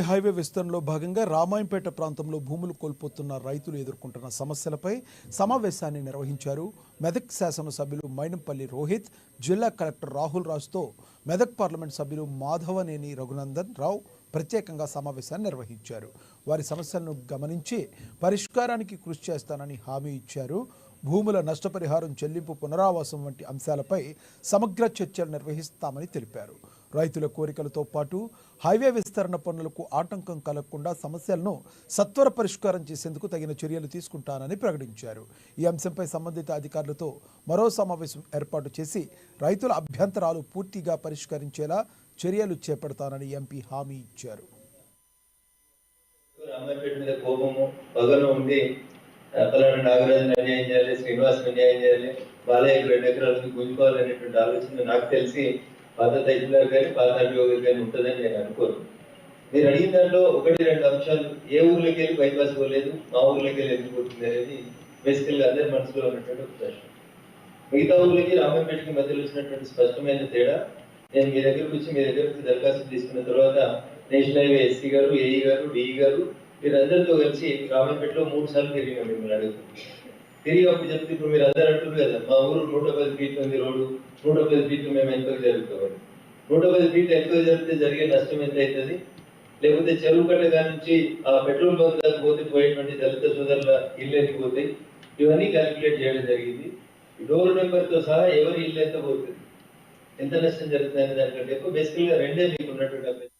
Highway విస్తరణలో భాగంగా రామాయంపేట ప్రాంతంలో భూములు కోల్పోతున్న రైతులు ఎదుర్కొంటున్న సమస్యలపై సమావేశాన్ని నిర్వహించారు. మెదక్ శాసనసభ్యులు మైనంపల్లి రోహిత్, జిల్లా కలెక్టర్ రాహుల్ రాజ్తో మెదక్ పార్లమెంట్ సభ్యులు మాధవనేని రఘునందన్ రావు ప్రత్యేకంగా సమావేశాన్ని నిర్వహించారు. వారి సమస్యలను గమనించి పరిష్కారానికి కృషి చేస్తానని హామీ ఇచ్చారు. భూముల నష్టపరిహారం చెల్లింపు, పునరావాసం వంటి అంశాలపై సమగ్ర చర్చలు నిర్వహిస్తామని తెలిపారు. రైతుల కోరికలతో పాటు హైవే విస్తరణ పనులకు ఆటంకం కలగకుండా సమస్యలను సత్వర పరిష్కారం చేసేందుకు తగిన చర్యలు తీసుకుంటానని ప్రకటించారు. ఈ అంశంపై సంబంధిత అధికారులతో మరో సమావేశం ఏర్పాటు చేసి రైతుల అభ్యంతరాలు పూర్తిగా పరిష్కరించేలా చర్యలు చేపడతానని ఎంపీ హామీ ఇచ్చారు. పలానా నాగరాజుని అన్యాయం చేయాలి, శ్రీనివాసుని అన్యాయం చేయాలి, బాలయ్య 2 ఎకరాలకు గుంజుకోవాలనేటువంటి ఆలోచన నాకు తెలిసి పాత తహసీల్దార్ గారి, పాత ఆర్డీఓ గారి ఉంటుందని నేను అనుకోను. మీరు అడిగిన దాంట్లో 1-2 అంశాలు, ఏ ఊర్లోకి వెళ్ళి బైపాస్ పోలేదు, మా ఊర్లోకి వెళ్ళి ఎందుకు పోతుంది అనేది బేసికల్గా అందరి మనసులో ఉన్నటువంటి ఒక ప్రశ్న. మిగతా ఊర్లకి రామాయంపేటకి మధ్యలో వచ్చినటువంటి స్పష్టమైన తేడా, నేను మీ దగ్గరకు వచ్చి మీ దగ్గరకు దరఖాస్తు తీసుకున్న తర్వాత నేషనల్ హైవే ఎస్సీ గారు, ఏఈ గారు, డిఈ గారు వీరందరితో కలిసి రామాయంపేటలో 3 సార్లు తిరిగిన మిమ్మల్ని అడుగుతుంది. తిరిగి అప్పుడు చెప్తే ఇప్పుడు మీరు అందరూ అంటున్నారు కదా, మా ఊరు 110 ఫీట్లు ఉంది రోడ్డు, 110 ఫీట్లు మేము ఎంతకు జరుగుతామని. 110 ఫీట్లు ఎంతకు జరిగితే జరిగే నష్టం ఎంత అవుతుంది, లేకపోతే చెరువు కట్ట నుంచి ఆ పెట్రోల్ బంక్ దాకా పోతే పోయేటువంటి దళిత సోదరుల ఇల్లు ఎన్ని పోతాయి, ఇవన్నీ క్యాలిక్యులేట్ చేయడం జరిగింది. డోర్ నెంబర్తో సహా ఎవరి ఇల్లు ఎంత పోతుంది, ఎంత నష్టం జరుగుతుంది అనే దానికంటే ఎక్కువ బేసికల్గా రెండే మీకు ఉన్నటువంటి